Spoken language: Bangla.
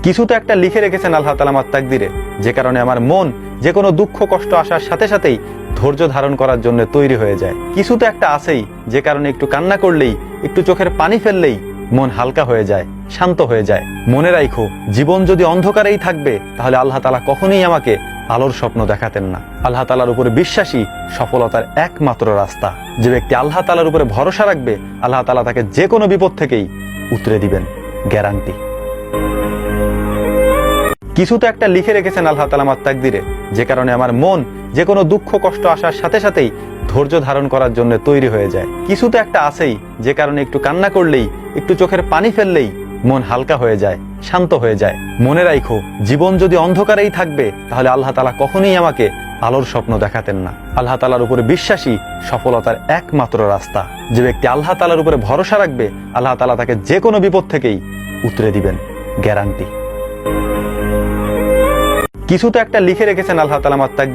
কিছু তো একটা লিখে রেখেছেন আল্লাহ তাআলা আমার তাকদিরে, যে কারণে আমার মন যে কোনো দুঃখ কষ্ট আসার সাথে সাথেই ধৈর্য ধারণ করার জন্য তৈরি হয়ে যায়। কিছু তো একটা আছেই, যে কারণে একটু কান্না করলেই, একটু চোখের পানি ফেললেই মন হালকা হয়ে যায়, শান্ত হয়ে যায়। মনে রাখো, জীবন যদি অন্ধকারেই থাকবে তাহলে আল্লাহ তাআলা কখনোই আমাকে আলোর স্বপ্ন দেখাতেন না। আল্লাহ তাআলার উপরে বিশ্বাসী সফলতার একমাত্র রাস্তা। যে ব্যক্তি আল্লাহ তাআলার উপরে ভরসা রাখবে, আল্লাহ তাআলা তাকে যে কোনো বিপদ থেকেই উতরে দিবেন, গ্যারান্টি। কিছু তো একটা লিখে রেখেছেন আল্লাহ তাআলা আমার তাকদিরে, যে কারণে আমার মন যে কোনো দুঃখ কষ্ট আসার সাথে সাথেই ধৈর্য ধারণ করার জন্য তৈরি হয়ে যায়। কিছু তো একটা আছেই, যে কারণে একটু কান্না করলেই, একটু চোখের পানি ফেললেই মন হালকা হয়ে যায়, শান্ত হয়ে যায়। মনে রাখো, জীবন যদি অন্ধকারেই থাকবে তাহলে আল্লাহ তাআলা কখনোই আমাকে আলোর স্বপ্ন দেখাতেন না। আল্লাহ তাআলার উপরে বিশ্বাসী সফলতার একমাত্র রাস্তা। যে ব্যক্তি আল্লাহ তাআলার উপরে ভরসা রাখবে, আল্লাহ তাআলা তাকে যে কোনো বিপদ থেকেই উতরে দিবেন, গ্যারান্টি। কিছু তো একটা লিখে রেখেছেন আল্লাহ তাআলা আমার তাকদিরে।